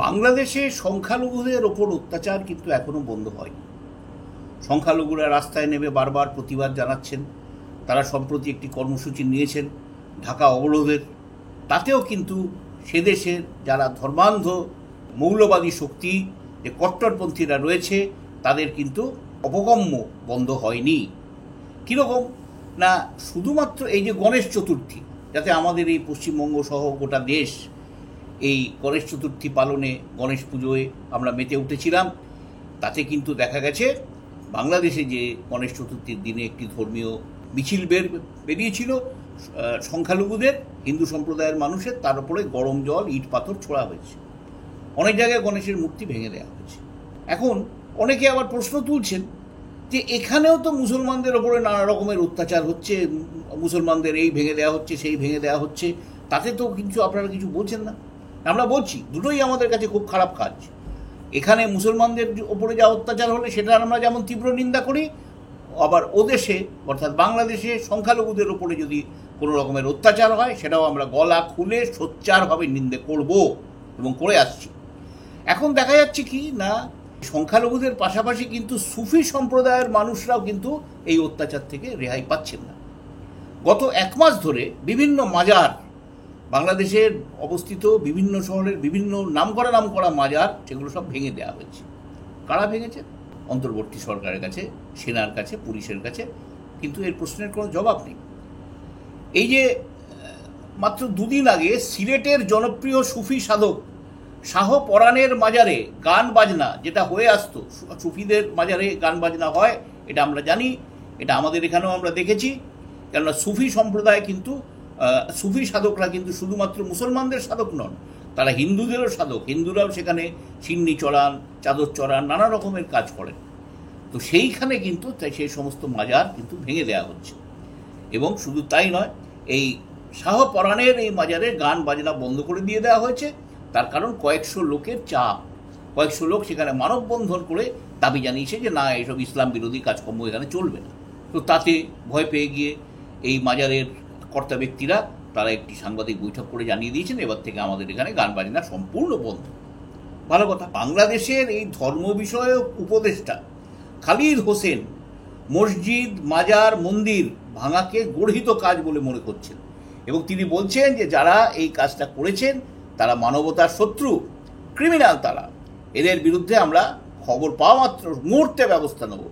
বাংলাদেশে সংখ্যালঘুদের ওপর অত্যাচার কিন্তু এখনো বন্ধ হয়নি। সংখ্যালঘুরা রাস্তায় নেমে বারবার প্রতিবাদ জানাচ্ছেন। তারা সম্প্রতি একটি কর্মসূচি নিয়েছেন ঢাকা অবরোধের। তাতেও কিন্তু সে দেশের যারা ধর্মান্ধ মৌলবাদী শক্তি, যে কট্টরপন্থীরা রয়েছে, তাদের কিন্তু অপকম্য বন্ধ হয়নি। কীরকম না, শুধুমাত্র এই যে গণেশ চতুর্থী, যাতে আমাদের এই পশ্চিমবঙ্গ সহ গোটা দেশ এই গণেশ চতুর্থী পালনে, গণেশ পুজোয় আমরা মেতে উঠেছিলাম, তাতে কিন্তু দেখা গেছে বাংলাদেশে যে গণেশ চতুর্থীর দিনে একটি ধর্মীয় মিছিল বেরিয়েছিল সংখ্যালঘুদের, হিন্দু সম্প্রদায়ের মানুষের, তার উপরে গরম জল, ইট পাথর ছোড়া হয়েছে। অনেক জায়গায় গণেশের মূর্তি ভেঙে দেওয়া হয়েছে। এখন অনেকে আবার প্রশ্ন তুলছেন যে এখানেও তো মুসলমানদের ওপরে নানা রকমের অত্যাচার হচ্ছে, মুসলমানদের এই ভেঙে দেওয়া হচ্ছে, সেই ভেঙে দেওয়া হচ্ছে, তাতে তো কিছু আপনারা কিছু বলছেন না। আমরা বলছি দুটোই আমাদের কাছে খুব খারাপ কাজ। এখানে মুসলমানদের ওপরে যা অত্যাচার হলে সেটা আমরা যেমন তীব্র নিন্দা করি, আবার ওদেশে অর্থাৎ বাংলাদেশে সংখ্যালঘুদের ওপরে যদি কোনো রকমের অত্যাচার হয় সেটাও আমরা গলা খুলে সোচ্চারভাবে নিন্দে করব এবং করে আসছি। এখন দেখা যাচ্ছে কি না, সংখ্যালঘুদের পাশাপাশি কিন্তু সুফি সম্প্রদায়ের মানুষরাও কিন্তু এই অত্যাচার থেকে রেহাই পাচ্ছেন না। গত এক মাস ধরে বিভিন্ন মাজার, বাংলাদেশের অবস্থিত বিভিন্ন শহরের বিভিন্ন নামকরা মাজার, সেগুলো সব ভেঙে দেওয়া হয়েছে। কারা ভেঙেছে? অন্তর্বর্তী সরকারের কাছে, সেনার কাছে, পুলিশের কাছে, কিন্তু এর প্রশ্নের কোনো জবাব নেই। এই যে মাত্র দুদিন আগে সিলেটের জনপ্রিয় সুফি সাধক শাহ পরাণের মাজারে গান বাজনা, যেটা হয়ে আসতো, সুফিদের মাজারে গান বাজনা হয়, এটা আমরা জানি, এটা আমাদের এখানেও আমরা দেখেছি। কেননা সুফি সম্প্রদায় কিন্তু, সুফি সাধকরা কিন্তু শুধুমাত্র মুসলমানদের সাধক নন, তারা হিন্দুদেরও সাধক। হিন্দুরাও সেখানে সিন্নি চড়ান, চাদর চড়ান, নানা রকমের কাজ করেন। তো সেইখানে কিন্তু সেই সমস্ত মাজার কিন্তু ভেঙে দেওয়া হচ্ছে। এবং শুধু তাই নয়, এই শাহ পরাণের এই মাজারে গান বাজনা বন্ধ করে দিয়ে দেওয়া হয়েছে। তার কারণ কয়েকশো লোকের চাপ, কয়েকশো লোক সেখানে মানববন্ধন করে দাবি জানিয়েছে যে না, এইসব ইসলাম বিরোধী কাজকর্ম এখানে চলবে না। তো তাতে ভয় পেয়ে গিয়ে এই মাজারের কর্তা ব্যক্তিরা তারা একটি সাংবাদিক বৈঠক করে জানিয়ে দিয়েছেন এবার থেকে আমাদের এখানে গান বাজনা সম্পূর্ণ বন্ধ। ভালো কথা। বাংলাদেশের এই ধর্ম বিষয়ক উপদেষ্টা খালিদ হোসেন মসজিদ, মাজার, মন্দির ভাঙাকে গর্হিত কাজ বলে মনে করছেন এবং তিনি বলছেন যে যারা এই কাজটা করেছেন তারা মানবতার শত্রু, ক্রিমিনাল তারা, এদের বিরুদ্ধে আমরা খবর পাওয়া মাত্র মুহূর্তে ব্যবস্থা নেব।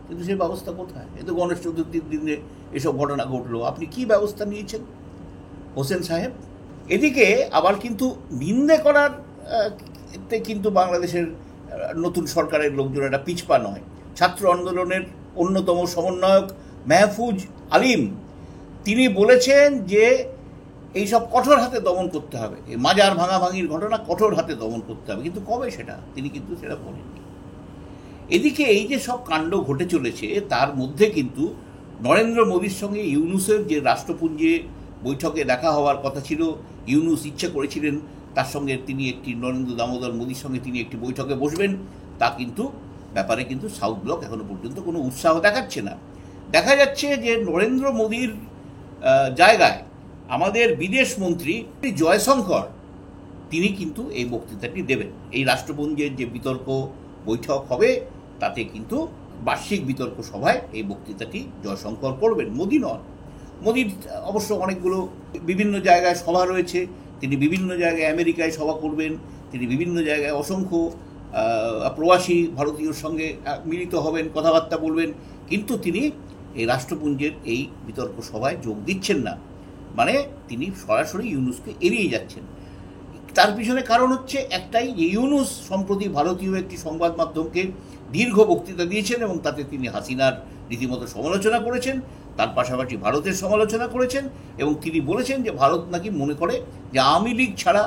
কিন্তু সেই ব্যবস্থা কোথায়? এ তো গণেশ চতুর্থীর দিনে এসব ঘটনা ঘটলো, আপনি কি ব্যবস্থা নিয়েছেন হোসেন সাহেব? এদিকে আবার কিন্তু নিন্দে করার কিন্তু বাংলাদেশের নতুন সরকারের লোকজন একটা পিছপা নয়। ছাত্র আন্দোলনের অন্যতম সমন্বয়ক মাহফুজ আলিম, তিনি বলেছেন যে এইসব কঠোর হাতে দমন করতে হবে, এই মাজার ভাঙাভাঙির ঘটনা কঠোর হাতে দমন করতে হবে। কিন্তু কবে সেটা তিনি কিন্তু সেটা বলেননি। এদিকে এই যে সব কাণ্ড ঘটে চলেছে, তার মধ্যে কিন্তু নরেন্দ্র মোদীর সঙ্গে ইউনূসের যে রাষ্ট্রপুঞ্জে বৈঠকে দেখা হওয়ার কথা ছিল, ইউনূস ইচ্ছে করেছিলেন তার সঙ্গে তিনি একটি, নরেন্দ্র দামোদর মোদীর সঙ্গে তিনি একটি বৈঠকে বসবেন, তা কিন্তু ব্যাপারে কিন্তু সাউথ ব্লক এখনো পর্যন্ত কোনো উৎসাহ দেখাচ্ছে না। দেখা যাচ্ছে যে নরেন্দ্র মোদীর জায়গায় আমাদের বিদেশ মন্ত্রী জয়শঙ্কর, তিনি কিন্তু এই বক্তৃতাটি দেবেন। এই রাষ্ট্রপুঞ্জের যে বিতর্ক বৈঠক হবে তাতে কিন্তু বার্ষিক বিতর্ক সভায় এই বক্তৃতাটি জয়শঙ্কর করবেন, মোদী নন। মোদীর অবশ্য অনেকগুলো বিভিন্ন জায়গায় সভা রয়েছে, তিনি বিভিন্ন জায়গায় আমেরিকায় সভা করবেন, তিনি বিভিন্ন জায়গায় অসংখ্য প্রবাসী ভারতীয়র সঙ্গে মিলিত হবেন, কথাবার্তা বলবেন, কিন্তু তিনি এই রাষ্ট্রপুঞ্জের এই বিতর্ক সভায় যোগ দিচ্ছেন না। মানে তিনি সরাসরি ইউনূসকে এড়িয়ে যাচ্ছেন। তার পিছনে কারণ হচ্ছে একটাই, যে ইউনূস সম্প্রতি ভারতীয় একটি সংবাদ মাধ্যমকে দীর্ঘ বক্তৃতা দিয়েছেন এবং তাতে তিনি হাসিনার রীতিমতো সমালোচনা করেছেন, তার পাশাপাশি ভারতের সমালোচনা করেছেন এবং তিনি বলেছেন যে ভারত নাকি মনে করে যে আওয়ামী লীগ ছাড়া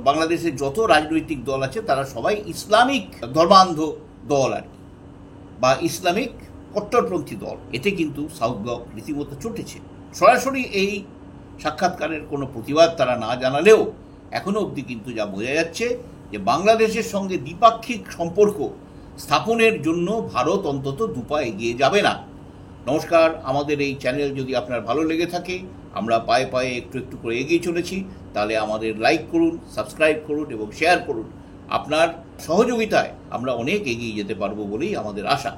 বাংলাদেশের যত রাজনৈতিক দল আছে তারা সবাই ইসলামিক ধর্মান্ধ দল আর কি, বা ইসলামিক কট্টরপন্থী দল। এতে কিন্তু সাউথ ব্লক রীতিমতো চটেছে। সরাসরি এই সাক্ষাৎকারের কোনো প্রতিবাদ তারা না জানালেও এখনও অবধি কিন্তু যা বোঝা যাচ্ছে যে বাংলাদেশের সঙ্গে দ্বিপাক্ষিক সম্পর্ক স্থাপনের জন্য ভারত অন্তত দুপা এগিয়ে যাবে না। নমস্কার, আমাদের এই চ্যানেল যদি আপনার ভালো লেগে থাকে, আমরা পায়ে পায়ে একটু একটু করে এগিয়ে চলেছি, তাহলে আমাদের লাইক করুন, সাবস্ক্রাইব করুন এবং শেয়ার করুন। আপনার সহযোগিতায় আমরা অনেক এগিয়ে যেতে পারবো বলেই আমাদের আশা।